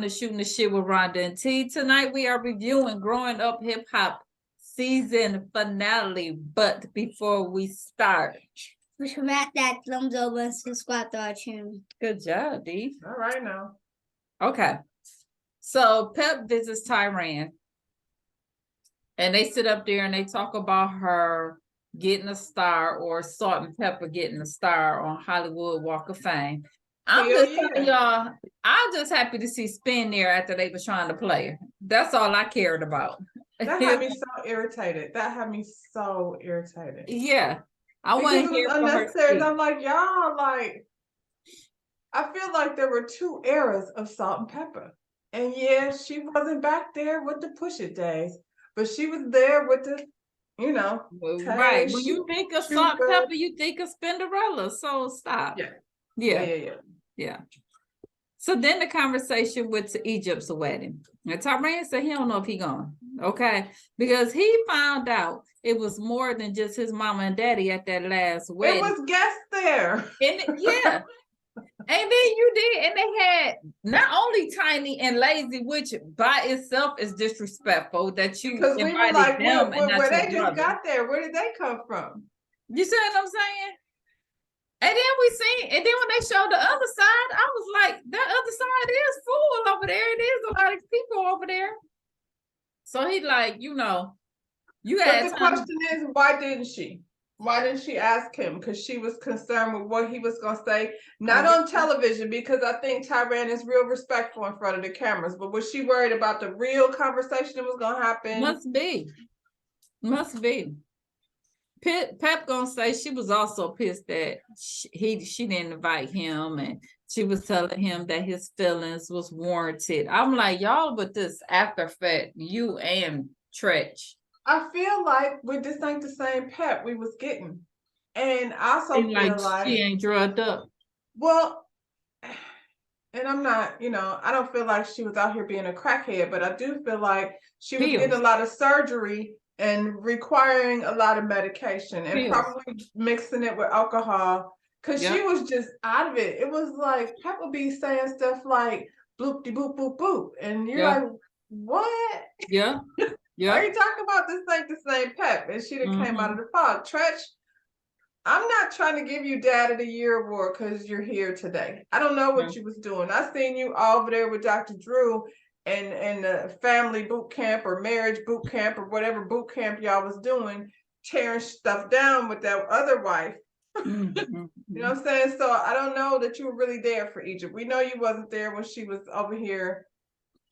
to Shooting the Shit with Rhonda and T. Tonight we are reviewing Growing Up Hip Hop season finale. But before we start, smack that thumbs up and subscribe to our channel. Good job, D. All right now. Okay. So Pep visits Tyran. And they sit up there and they talk about her getting a star, or Salt-N-Pepa getting a star on Hollywood Walk of Fame. I'm just telling y'all, I'm just happy to see Spin there after they were trying to play her. That's all I cared about. That had me so irritated. Yeah. I want to hear from her. I'm like, y'all, like, I feel like there were two eras of Salt-N-Pepa. And yeah, she wasn't back there with the Push It days, but she was there with the, you know. Right. When you think of Salt-N-Pepa, you think of Spinderella. So stop. Yeah. So then the conversation with Egypt's wedding. And Tyran said he don't know if he going. Okay. Because he found out it was more than just his mama and daddy at that last wedding. It was guests there. Yeah. And then you did, and they had not only Tiny and Lazy, which by itself is disrespectful that you because we were like, where they just got there, where did they come from? You see what I'm saying? And then and then when they showed the other side, I was like, that other side is full over there. It is a lot of people over there. So he like, you had. But the question is, why didn't she? Why didn't she ask him? Because she was concerned with what he was going to say, not on television, because I think Tyran is real respectful in front of the cameras. But was she worried about the real conversation that was going to happen? Must be. Pep gonna say she was also pissed that she didn't invite him, and she was telling him that his feelings was warranted. I'm like, y'all, with this after effect, you and Tretch. I feel like this ain't the same Pep we was getting. And I also feel like she ain't drugged up. Well, and I'm not, I don't feel like she was out here being a crackhead, but I do feel like she was getting a lot of surgery and requiring a lot of medication and probably mixing it with alcohol, because she was just out of it. It was like Pep would be saying stuff like bloop de boop boop boop. And you're like, what? Yeah. Yeah. Are you talking about this ain't the same Pep? And she done came out of the fog. Tretch, I'm not trying to give you Dad of the Year award because you're here today. I don't know what you was doing. I seen you over there with Dr. Drew and the family boot camp or marriage boot camp or whatever boot camp y'all was doing, tearing stuff down with that other wife. You know what I'm saying? So I don't know that you were really there for Egypt. We know you wasn't there when she was over here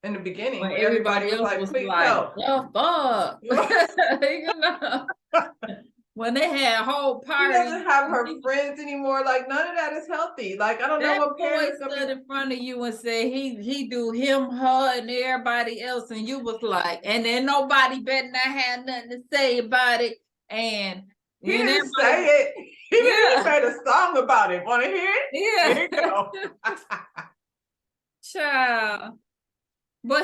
in the beginning. When everybody was like, please help. Oh, fuck. When they had a whole party. She doesn't have her friends anymore. Like, none of that is healthy. Like, I don't know what parents stood in front of you and said he do him, her, and everybody else, and you was like, and then nobody better not have nothing to say about it. And he didn't say it. He made a song about it. Want to hear it? Yeah. Here you go. Child. But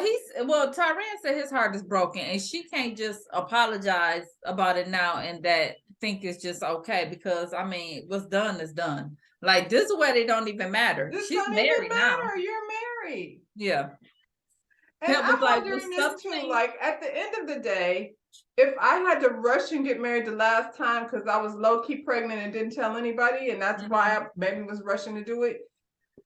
Tyran said his heart is broken, and she can't just apologize about it now and that think it's just okay, because I mean, what's done is done. Like, this wedding don't even matter. She's married now. You're married. Yeah. And I'm wondering this too. Like, at the end of the day, if I had to rush and get married the last time because I was low key pregnant and didn't tell anybody, and that's why I maybe was rushing to do it.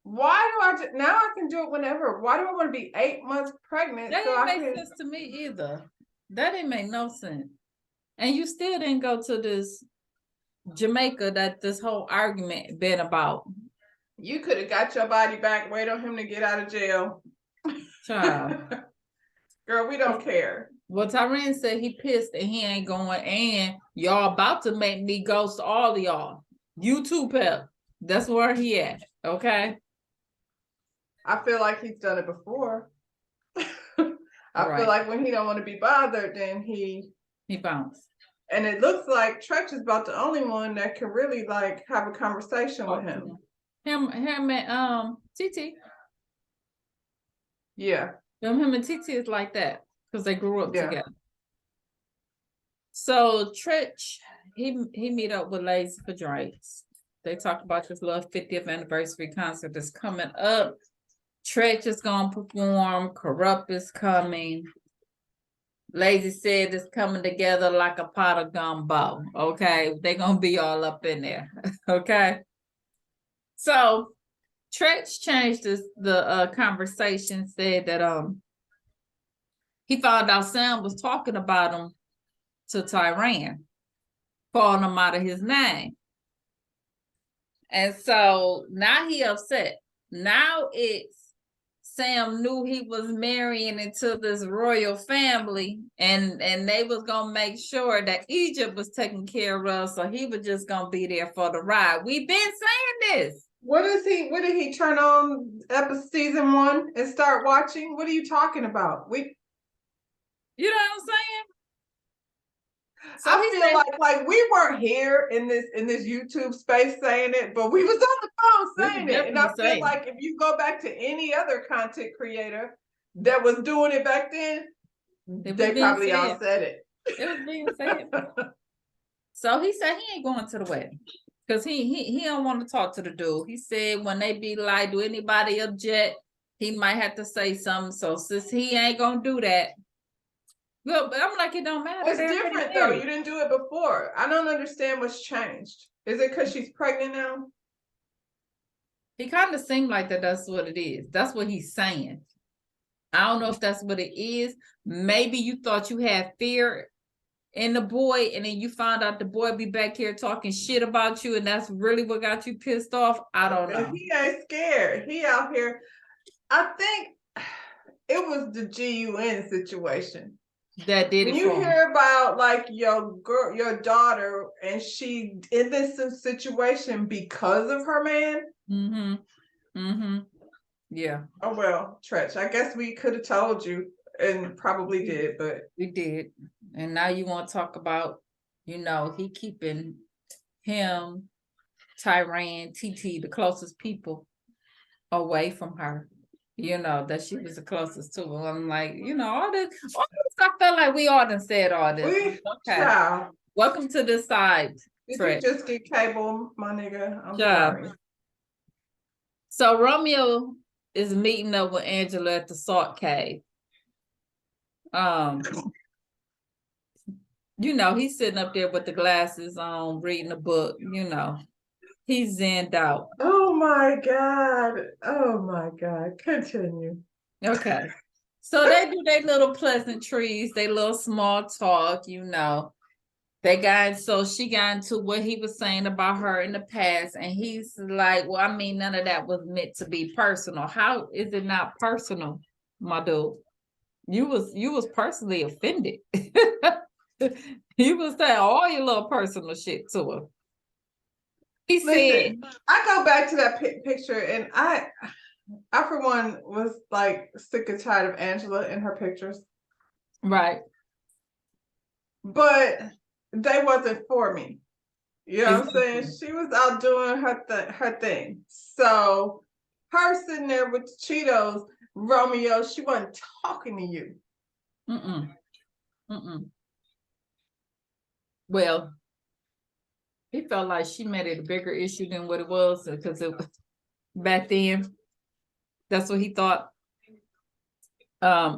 Why do now I can do it whenever? Why do I want to be 8 months pregnant? That didn't make sense to me either. That didn't make no sense. And you still didn't go to this Jamaica that this whole argument been about. You could have got your body back, wait on him to get out of jail. Child. Girl, we don't care. Well, Tyran said he pissed and he ain't going, and y'all about to make me ghost all of y'all. You too, Pep. That's where he at. Okay. I feel like he's done it before. I feel like when he don't want to be bothered, then he bounced. And it looks like Tretch is about the only one that can really like have a conversation with him. Him and TT. Yeah. Him and TT is like that because they grew up together. So Tretch, he meet up with Lazy for drinks. They talk about this little 50th anniversary concert that's coming up. Tretch is gonna perform, Corrupt is coming. Lazy said it's coming together like a pot of gumbo. Okay, they're gonna be all up in there. Okay. So Tretch changed the conversation, said that he found out Sam was talking about him to Tyran, calling him out of his name. And so now he upset. Now it's Sam knew he was marrying into this royal family, and they was gonna make sure that Egypt was taken care of, so he was just gonna be there for the ride. We've been saying this. What did he turn on season 1 and start watching? What are you talking about? You know what I'm saying? So I he feel said, like we weren't here in this YouTube space saying it, but we was on the phone We saying was it. And I definitely feel saying like if you go back to any other content creator that was doing it back then, it was they being probably all said. said it. It was being said. So he said he ain't going to the wedding because he don't want to talk to the dude. He said when they be like, do anybody object? He might have to say something. So since he ain't gonna do that, look, but I'm like, it don't matter. It's They're already different though. married. You didn't do it before. I don't understand what's changed. Is it because she's pregnant now? He kind of seemed like that's what it is. That's what he's saying. I don't know if that's what it is. Maybe you thought you had fear in the boy, and then you found out the boy be back here talking shit about you, and that's really what got you pissed off. I don't know. He ain't scared. He out here. I think it was the GUN situation. That did When it you for him. hear about like your girl, your daughter, and she in this situation because of her man. Mm-hmm. Mm-hmm. Yeah. Oh well, Tretch. I guess we could have told you and probably did, but We did. And now you want to talk about, he keeping him, Tyran, TT, the closest people away from her. That she was the closest to him. I'm like, all this I felt like we all done said all this. we Okay. child. Welcome to this side. Did Tretch. you just get cable, my nigga? I'm Yeah. sorry. So Romeo is meeting up with Angela at the Salt Cave. He's sitting up there with the glasses on, reading a book, he's zenned out. Oh my God. Oh my God. Continue. Okay. So they do their little pleasantries, they little small talk, so she got into what he was saying about her in the past, and he's like, well, I mean, none of that was meant to be personal. How is it not personal, my dude? You was personally offended. You was saying all your little personal shit to her. He Listen, said, I go back to that picture, and I for one was like sick and tired of Angela in her pictures. Right. But they wasn't for me. You know what I'm saying? She was out doing her thing. So her sitting there with the Cheetos, Romeo, she wasn't talking to you. Well, he felt like she made it a bigger issue than what it was, because back then, that's what he thought.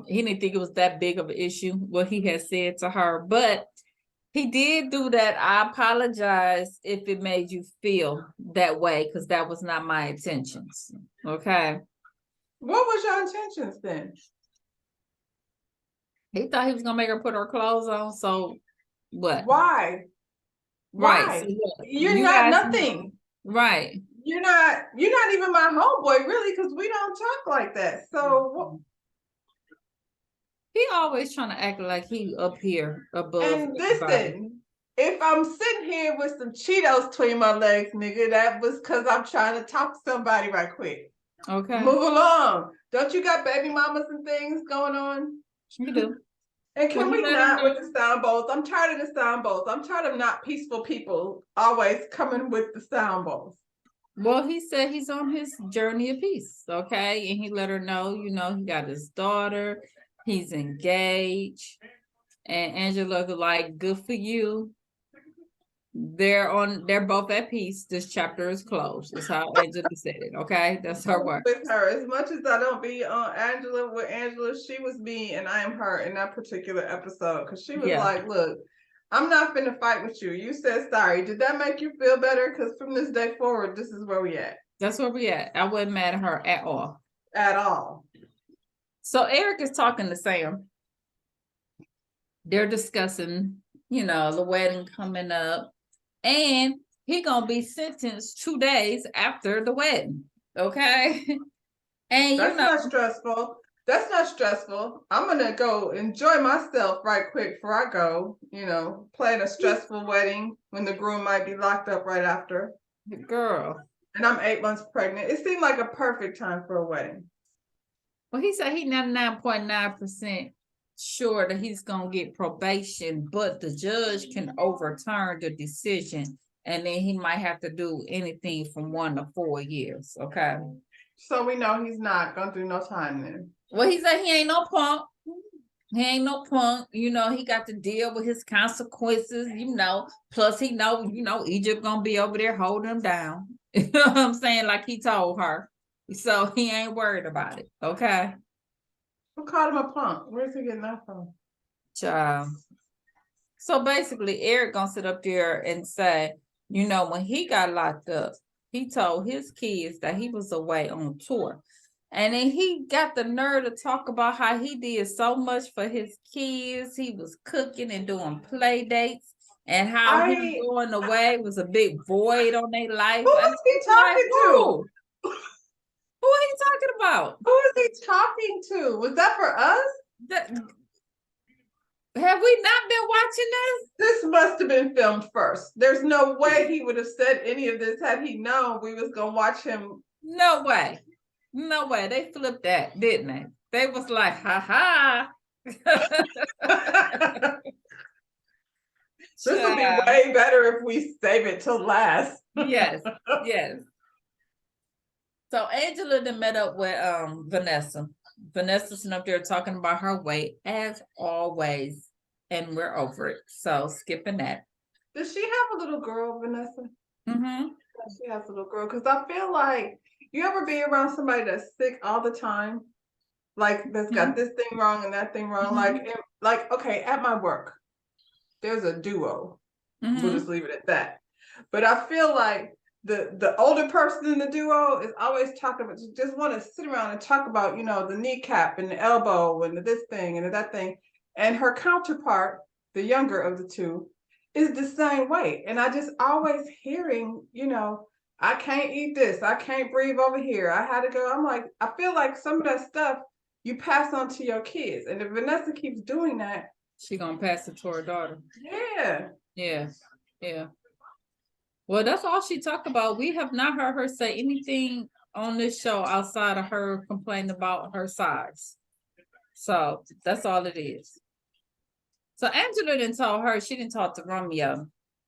He didn't think it was that big of an issue, what he had said to her, but he did do that. I apologize if it made you feel that way, because that was not my intentions. Okay. What was your intentions then? He thought he was gonna make her put her clothes on. So what? Why? Right. So you're not nothing. Right. You're not even my homeboy, really, because we don't talk like that. So he always trying to act like he up here above. And everybody. listen, if I'm sitting here with some Cheetos between my legs, nigga, that was because I'm trying to talk to somebody right quick. Okay. Move along. Don't you got baby mamas and things going on? You do. And can we not with the sound bowls? I'm tired of the sound bowls. I'm tired of not peaceful people always coming with the sound bowls. Well, he said he's on his journey of peace, okay? And he let her know, he got his daughter, he's engaged. And Angela was like, good for you. they're both at peace. This chapter is closed. That's how Angela said it. Okay, that's her word. With her, as much as I don't be on Angela with Angela, she was me and I am her in that particular episode because she was Yeah. like, "Look, I'm not finna fight with you. You said sorry. Did that make you feel better? Because from this day forward, this is where we at. That's where we at. I wasn't mad at her at all. At all." So Eric is talking to Sam. They're discussing, the wedding coming up, and he gonna be sentenced 2 days after the wedding. Okay, and That's not stressful. That's not stressful. I'm gonna go enjoy myself right quick before I go, plan a stressful wedding when the groom might be locked up right after. girl. And I'm 8 months pregnant. It seemed like a perfect time for a wedding. Well, he said he 99.9% sure that he's gonna get probation, but the judge can overturn the decision, and then he might have to do anything from 1 to 4 years. Okay. So we know he's not gonna do no time then. Well, he said he ain't no punk. He ain't no punk. He got to deal with his consequences, plus he know, Egypt gonna be over there holding him down. You know what I'm saying? Like he told her. So he ain't worried about it. Okay. Who called him a punk? Where's he getting that from? Child. So basically, Eric gonna sit up there and say, when he got locked up, he told his kids that he was away on tour. And then he got the nerve to talk about how he did so much for his kids. He was cooking and doing play dates, and how him going away was a big void on their life. Who is he talking to? Who are you talking about? Who is he talking to? Was that for us? Have we not been watching this? This must have been filmed first. There's no way he would have said any of this had he known we was gonna watch him. No way. No way. They flipped that, didn't they? They was like, ha ha. This will be way better if we save it till last. Yes, yes. So Angela then met up with Vanessa. Vanessa's up there talking about her weight as always, and we're over it. So skipping that. Does she have a little girl, Vanessa? Mm-hmm. She has a little girl, because I feel like you ever be around somebody that's sick all the time, like that's got this thing wrong and that thing wrong. Like okay, at my work, there's a duo. We'll just leave it at that. But I feel like the older person in the duo is always talking about, just want to sit around and talk about, the kneecap and the elbow and this thing and that thing. And her counterpart, the younger of the two, is the same way. And I just always hearing, I can't eat this. I can't breathe over here. I had to go. I'm like, I feel like some of that stuff you pass on to your kids. And if Vanessa keeps doing that, she gonna pass it to her daughter. Yeah. Yeah. Yeah. Well, that's all she talked about. We have not heard her say anything on this show outside of her complaining about her size. So that's all it is. So Angela didn't tell her, she didn't talk to Romeo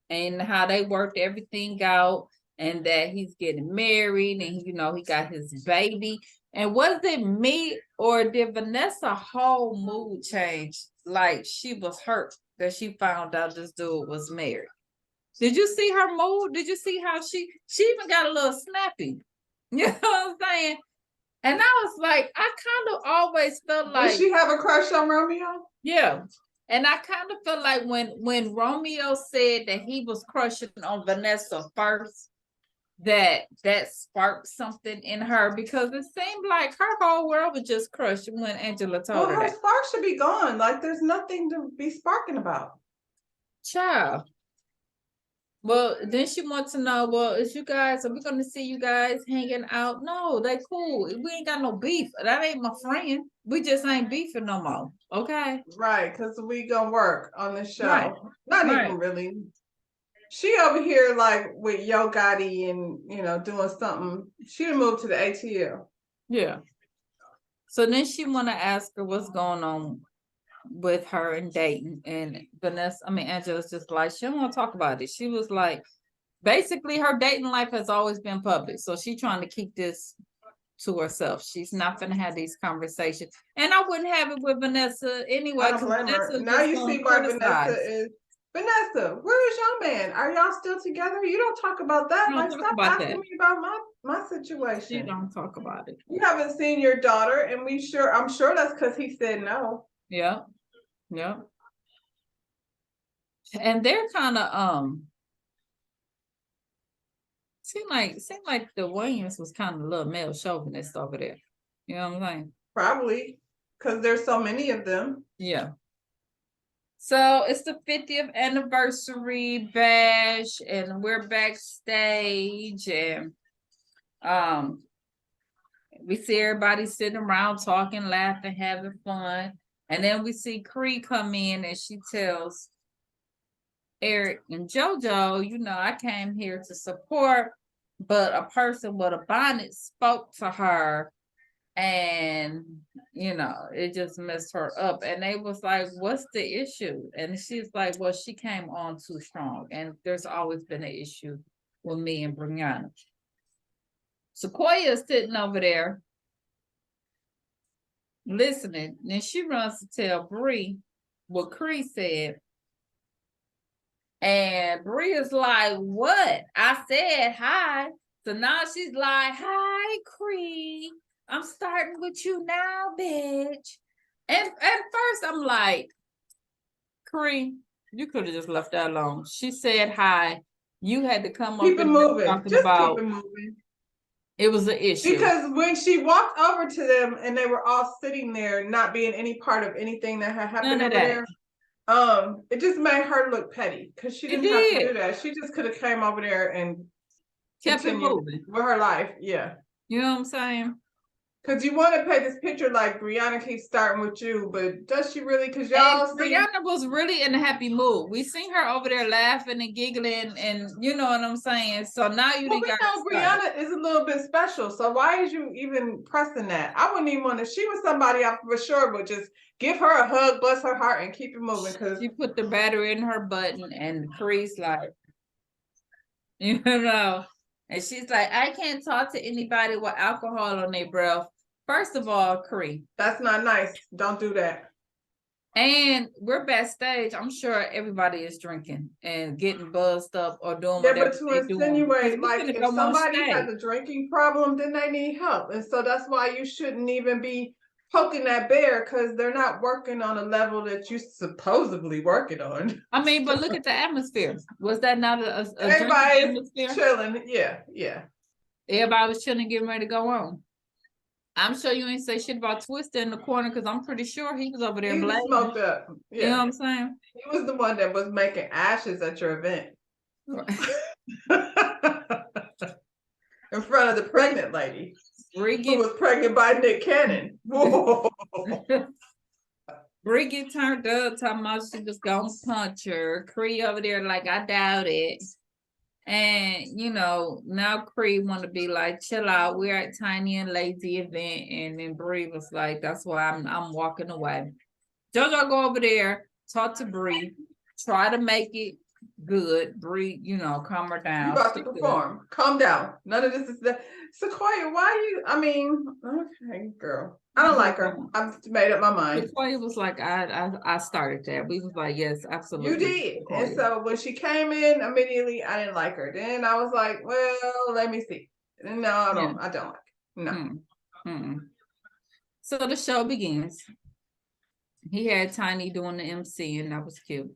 and how they worked everything out, and that he's getting married and he got his baby. And was it me, or did Vanessa whole mood change? Like she was hurt that she found out this dude was married. Did you see her mood? Did you see how she even got a little snappy? You know what I'm saying? And I was like, I kind of always felt like, did she have a crush on Romeo? Yeah. And I kind of felt like when Romeo said that he was crushing on Vanessa first, that sparked something in her, because it seemed like her whole world was just crushed when Angela told her her that. spark should be gone. Like there's nothing to be sparking about. Child. Well, then she wants to know, are we going to see you guys hanging out? No, they cool. We ain't got no beef. That ain't my friend. We just ain't beefing no more. Okay. Right, because we gonna work on the show. Right. Not even really. She over here like with Yo Gotti and doing something. She done moved to the ATL. Yeah. So then she want to ask her what's going on with her and Dayton, and Angela's just like, she don't want to talk about it. She was like, basically her dating life has always been public, so she's trying to keep this to herself. She's not gonna have these conversations, and I wouldn't have it with Vanessa anyway. I don't blame her. Now you see why Vanessa, where is your man? Are y'all still together? You don't talk about that. We don't Like, talk stop about asking that. me about my She situation. don't talk about it. You haven't seen your daughter, and I'm sure that's because he said no. Yeah, yeah. And they're kind of seem like the Williams was kind of a little male chauvinist over there. You know what I'm saying? Probably because there's so many of them. Yeah. So it's the 50th anniversary bash, and we're backstage, and we see everybody sitting around talking, laughing, having fun. And then we see Cree come in and she tells Eric and JoJo, you know, I came here to support, but a person with a bonnet spoke to her, and you know, it just messed her up. And they was like, what's the issue? And she's like, well, she came on too strong, and there's always been an issue with me and Brianna. Sequoia is sitting over there listening, and she runs to tell Bree what Cree said. And Bree is like, what? I said hi. So now she's like, hi, Cree. I'm starting with you now, bitch. And at first I'm like, Cree, you could have just left that alone. She said hi. You had to come Keep up it and moving. talking Just about keep it moving. it was an issue. Because when she walked over to them and they were all sitting there, not being any part of anything that had happened None of over that. there, it just made her look petty because she It didn't have to did. do that. She just could have came over there and Kept it continued moving. with her life. Yeah. You know what I'm saying? Because you want to paint this picture like Brianna keeps starting with you, but does she really? Because y'all And see, Brianna was really in a happy mood. We seen her over there laughing and giggling, and you know what I'm saying. So now you well, done we got know started. Brianna is a little bit special. So why is you even pressing that? I wouldn't even want to. She was somebody I for sure would just give her a hug, bless her heart, and keep it moving. Because She put the battery in her button, and Cree's like, you know, and she's like, I can't talk to anybody with alcohol on their breath. First of all, Cree. that's not nice. Don't do that. And we're backstage. I'm sure everybody is drinking and getting buzzed up or doing Yeah, whatever but to they're doing. Because insinuate we like finna if go on somebody stage. has a drinking problem, then they need help. And so that's why you shouldn't even be poking that bear because they're not working on a level that you supposedly working on. I mean, but look at the atmosphere. Was that not a drinking Everybody's atmosphere? chilling. Yeah, yeah. Everybody was chilling, getting ready to go on. I'm sure you ain't say shit about Twister in the corner because I'm pretty sure he was over there He was blazing. smoked up. You know what Yeah. I'm saying? He was the one that was making ashes at your event. In front of the pregnant lady Bree who was pregnant by Nick Cannon. Whoa. get turned up, talking about she was gonna punch her. Cree over there like, I doubt it. And you know, now Cree want to be like, chill out. We're at Tiny and Lazy event, and then Bree was like, that's why I'm walking away. JoJo go over there, talk to Bree, try to make it good. Bree, you know, calm her down. You about to She good. perform. Calm down. None of this is that. Sequoia, why you? I mean, okay, girl. I don't like her. I've made up my mind. Sequoia was like, I started that. We was like, yes, absolutely. You did. Sequoia. And so when she came in, immediately I didn't like her. Then I was like, well, let me see. No, I don't. Yeah. I don't like her. No. Mm-mm. So the show begins. He had Tiny doing the MC, and that was cute.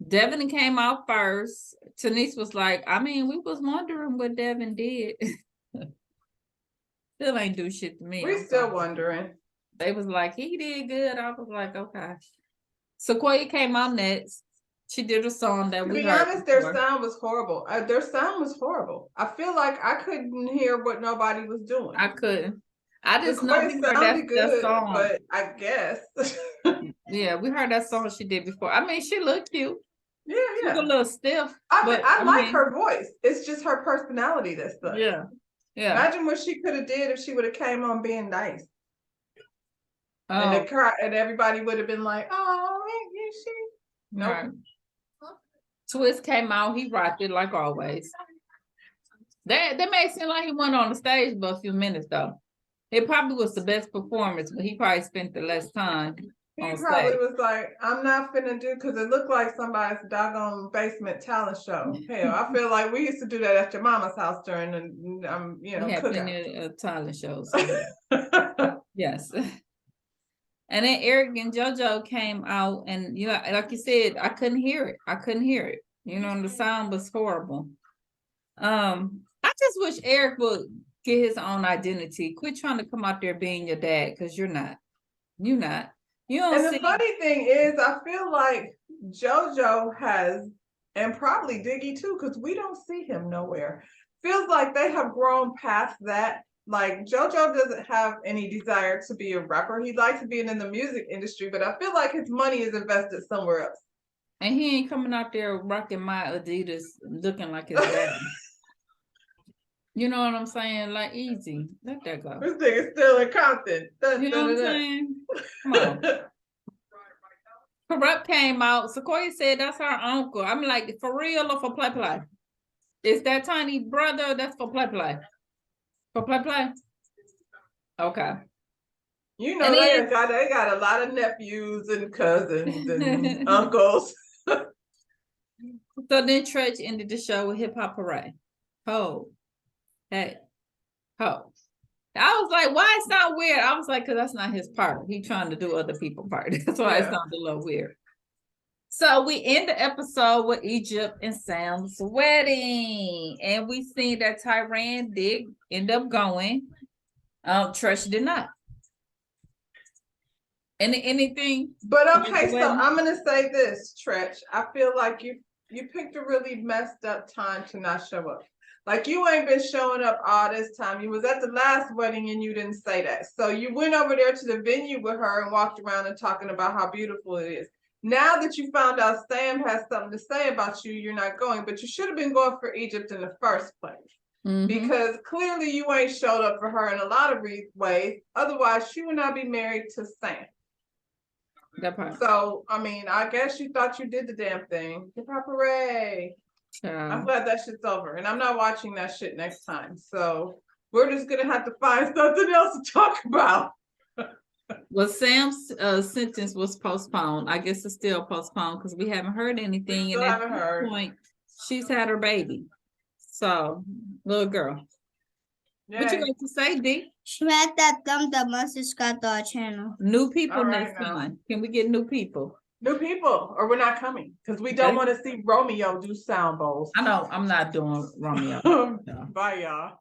Devin came out first. Tanise was like, I mean, we was wondering what Devin did. Still ain't do shit to me. We're I'm still sorry. wondering. They was like, he did good. I was like, okay. Sequoia came out next. She did a song that To we be heard honest, their before. sound was horrible. Their sound was horrible. I feel like I couldn't hear what nobody was doing. I couldn't. I just know Sequoia we heard sounded that good, song. but I guess. Yeah, we heard that song she did before. I mean, she looked cute. Yeah, She was a yeah. little stiff. I like mean, her voice. It's just her personality that's sucks. Yeah. Yeah. Imagine what she could have did if she would have came on being nice. And Oh, the crowd and everybody would have been like, oh, ain't she? Nope. right. Twist came out, he rocked it like always. They made it seem like he went on the stage but a few minutes though. It probably was the best performance, but he probably spent the less time He on probably stage. was like, I'm not finna do, because it looked like somebody's doggone basement talent show. Hell, I feel like we used to do that at your mama's house during the, We had cookout. plenty of talent shows. Yes. And then Eric and JoJo came out, and like you said, I couldn't hear it. I couldn't hear it. And the sound was horrible. I just wish Eric would get his own identity. Quit trying to come out there being your dad, because you're not. You're not. You don't And the see. funny thing is, I feel like JoJo has, and probably Diggy too, because we don't see him nowhere. Feels like they have grown past that. Like JoJo doesn't have any desire to be a rapper. He likes to be in the music industry, but I feel like his money is invested somewhere else. And he ain't coming out there rocking my Adidas looking like his dad. You know what I'm saying? Like, easy. Let that go. This nigga's still in Compton. You know what I'm saying? Come on. Corrupt came out. Sequoia said that's her uncle. I'm like, for real or for play play? Is that tiny brother? That's for play play. For play play? Okay. You know, And they then- got a lot of nephews and cousins and uncles. So then Tretch ended the show with Hip Hop Parade. Ho. Hey. Ho. I was like, why it sound weird? I was like, because that's not his part. He trying to do other people's part. That's why it Yeah. sounded a little weird. So we end the episode with Egypt and Sam's wedding. And we seen that Tyran did end up going. Tresh did not. Anything? But With okay, the so wedding? I'm gonna say this, Tretch. I feel like you picked a really messed up time to not show up. Like you ain't been showing up all this time. You was at the last wedding and you didn't say that. So you went over there to the venue with her and walked around and talking about how beautiful it is. Now that you found out Sam has something to say about you, you're not going. But you should have been going for Egypt in the first place. Mhm. Because clearly you ain't showed up for her in a lot of ways. Otherwise, she would not be married to Sam. That part. So, I mean, I guess you thought you did the damn thing. Hip hop hooray. I'm glad that shit's over. And I'm not watching that shit next time. So we're just gonna have to find something else to talk about. Well, Sam's sentence was postponed. I guess it's still postponed because we haven't heard anything. still And at haven't this heard. point, she's had her baby. So, little girl. What you Yay. got to say, D? Smack that thumbs up and subscribe to our channel. New people All right, next now. time. Can we get new people? New people, or we're not coming. Because we don't Okay. want to see Romeo do sound bowls. I know I'm not doing Romeo. Bye, y'all.